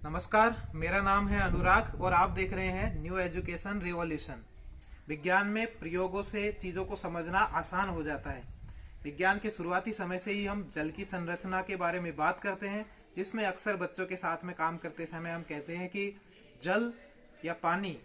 नमस्कार, मेरा नाम है अनुराग और आप देख रहे हैं न्यू एजुकेशन रिवॉल्यूशन। विज्ञान में प्रयोगों से चीज़ों को समझना आसान हो जाता है। विज्ञान के शुरुआती समय से ही हम जल की संरचना के बारे में बात करते हैं, जिसमें अक्सर बच्चों के साथ में काम करते समय हम कहते हैं कि जल या पानी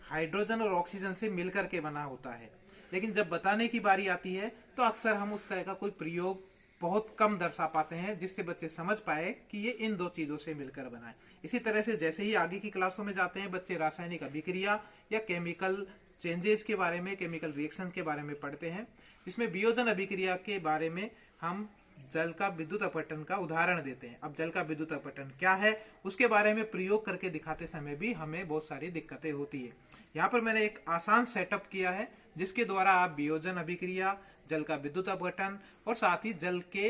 हाइड्रोजन और ऑक्सीजन से मिलकर के बना होता है। लेकिन जब बताने की बारी आती है तो अक्सर हम उस तरह का कोई प्रयोग बहुत कम दर्शा पाते हैं जिससे बच्चे समझ पाए कि ये इन दो चीज़ों से मिलकर बना है। इसी तरह से जैसे ही आगे की क्लासों में जाते हैं, बच्चे रासायनिक अभिक्रिया या केमिकल चेंजेस के बारे में, केमिकल रिएक्शन के बारे में पढ़ते हैं, जिसमें वियोजन अभिक्रिया के बारे में हम जल का विद्युत अपघटन का उदाहरण देते हैं। अब जल का विद्युत अपघटन क्या है, उसके बारे में प्रयोग करके दिखाते समय भी हमें बहुत सारी दिक्कतें होती है। यहाँ पर मैंने एक आसान सेटअप किया है जिसके द्वारा आप वियोजन अभिक्रिया, जल का विद्युत अपघटन और साथ ही जल के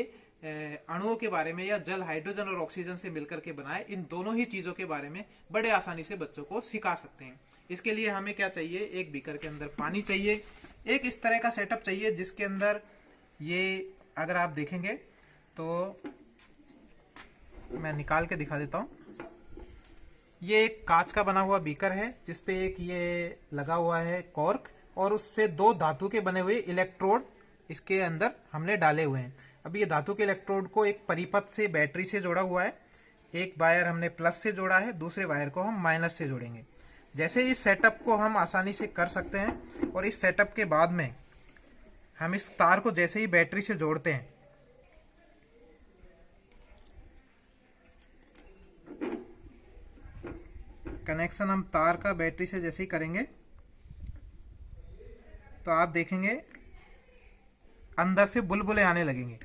अणुओं के बारे में या जल हाइड्रोजन और ऑक्सीजन से मिलकर के बनाए, इन दोनों ही चीज़ों के बारे में बड़े आसानी से बच्चों को सिखा सकते हैं। इसके लिए हमें क्या चाहिए, एक बीकर के अंदर पानी चाहिए, एक इस तरह का सेटअप चाहिए जिसके अंदर ये, अगर आप देखेंगे तो मैं निकाल के दिखा देता हूँ। ये एक कांच का बना हुआ बीकर है जिसपे एक ये लगा हुआ है कॉर्क और उससे दो धातु के बने हुए इलेक्ट्रोड इसके अंदर हमने डाले हुए हैं। अब ये धातु के इलेक्ट्रोड को एक परिपथ से, बैटरी से जोड़ा हुआ है। एक वायर हमने प्लस से जोड़ा है, दूसरे वायर को हम माइनस से जोड़ेंगे। जैसे इस सेटअप को हम आसानी से कर सकते हैं और इस सेटअप के बाद में हम इस तार को जैसे ही बैटरी से जोड़ते हैं, कनेक्शन हम तार का बैटरी से जैसे ही करेंगे तो आप देखेंगे अंदर से बुलबुले आने लगेंगे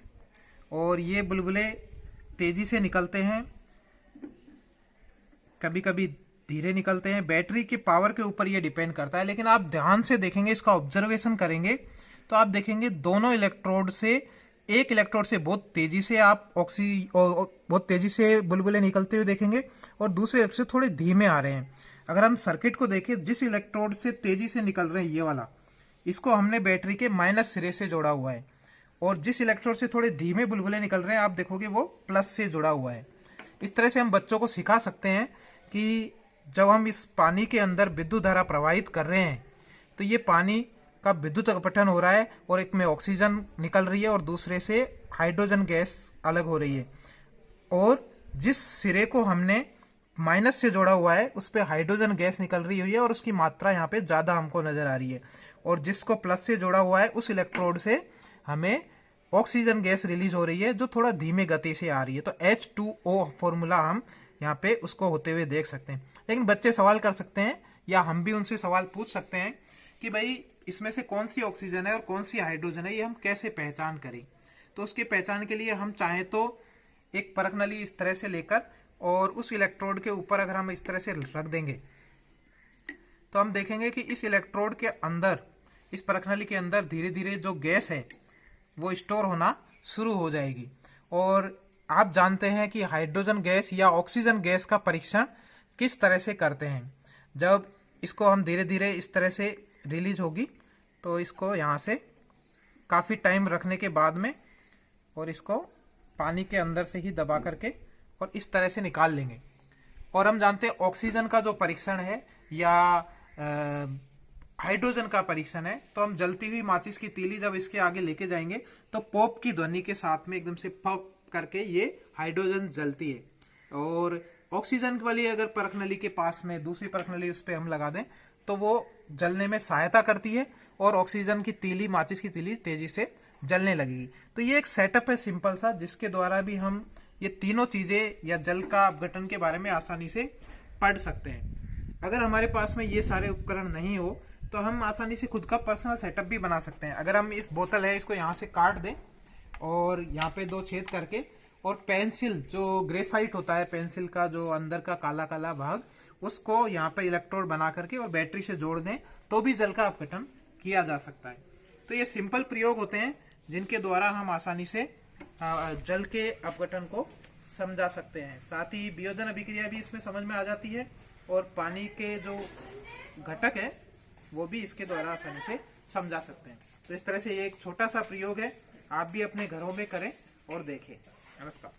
और ये बुलबुले तेजी से निकलते हैं, कभी कभी धीरे निकलते हैं। बैटरी की पावर के ऊपर ये डिपेंड करता है, लेकिन आप ध्यान से देखेंगे, इसका ऑब्जर्वेशन करेंगे तो आप देखेंगे दोनों इलेक्ट्रोड से, एक इलेक्ट्रोड से बहुत तेजी से आप बहुत तेजी से बुलबुले निकलते हुए देखेंगे और दूसरे इलेक्ट्रोड से थोड़े धीमे आ रहे हैं। अगर हम सर्किट को देखें, जिस इलेक्ट्रोड से तेजी से निकल रहे हैं ये वाला, इसको हमने बैटरी के माइनस सिरे से जोड़ा हुआ है और जिस इलेक्ट्रोड से थोड़े धीमे बुलबुले निकल रहे हैं आप देखोगे वो प्लस से जुड़ा हुआ है। इस तरह से हम बच्चों को सिखा सकते हैं कि जब हम इस पानी के अंदर विद्युत धारा प्रवाहित कर रहे हैं तो ये पानी का विद्युत अपघटन हो रहा है और एक में ऑक्सीजन निकल रही है और दूसरे से हाइड्रोजन गैस अलग हो रही है, और जिस सिरे को हमने माइनस से जोड़ा हुआ है उस पर हाइड्रोजन गैस निकल रही हुई है और उसकी मात्रा यहाँ पे ज़्यादा हमको नज़र आ रही है, और जिसको प्लस से जोड़ा हुआ है उस इलेक्ट्रोड से हमें ऑक्सीजन गैस रिलीज हो रही है जो थोड़ा धीमे गति से आ रही है। तो H2O फॉर्मूला हम यहाँ पे उसको होते हुए देख सकते हैं। लेकिन बच्चे सवाल कर सकते हैं या हम भी उनसे सवाल पूछ सकते हैं कि भाई इसमें से कौन सी ऑक्सीजन है और कौन सी हाइड्रोजन है, ये हम कैसे पहचान करें। तो उसकी पहचान के लिए हम चाहें तो एक परख नली इस तरह से लेकर और उस इलेक्ट्रोड के ऊपर अगर हम इस तरह से रख देंगे तो हम देखेंगे कि इस इलेक्ट्रोड के अंदर, इस परख नली के अंदर धीरे धीरे जो गैस है वो स्टोर होना शुरू हो जाएगी। और आप जानते हैं कि हाइड्रोजन गैस या ऑक्सीजन गैस का परीक्षण किस तरह से करते हैं। जब इसको हम धीरे धीरे इस तरह से रिलीज होगी तो इसको यहाँ से काफ़ी टाइम रखने के बाद में और इसको पानी के अंदर से ही दबा करके और इस तरह से निकाल लेंगे। और हम जानते हैं ऑक्सीजन का जो परीक्षण है या हाइड्रोजन का परीक्षण है, तो हम जलती हुई माचिस की तीली जब इसके आगे लेके जाएंगे तो पॉप की ध्वनि के साथ में एकदम से पॉप करके ये हाइड्रोजन जलती है। और ऑक्सीजन वाली अगर परख नली के पास में दूसरी परख नली उस पर हम लगा दें तो वो जलने में सहायता करती है और ऑक्सीजन की तीली, माचिस की तीली तेजी से जलने लगेगी। तो ये एक सेटअप है सिंपल सा, जिसके द्वारा भी हम ये तीनों चीज़ें या जल का अपघटन के बारे में आसानी से पढ़ सकते हैं। अगर हमारे पास में ये सारे उपकरण नहीं हो तो हम आसानी से खुद का पर्सनल सेटअप भी बना सकते हैं। अगर हम इस बोतल है इसको यहाँ से काट दें और यहाँ पे दो छेद करके, और पेंसिल जो ग्रेफाइट होता है, पेंसिल का जो अंदर का काला काला भाग, उसको यहाँ पे इलेक्ट्रोड बना करके और बैटरी से जोड़ दें तो भी जल का अपघटन किया जा सकता है। तो ये सिंपल प्रयोग होते हैं जिनके द्वारा हम आसानी से जल के अपघटन को समझा सकते हैं। साथ ही वियोजन अभिक्रिया भी इसमें समझ में आ जाती है और पानी के जो घटक है वो भी इसके द्वारा आसानी से समझा सकते हैं। तो इस तरह से ये एक छोटा सा प्रयोग है, आप भी अपने घरों में करें और देखें। नमस्कार।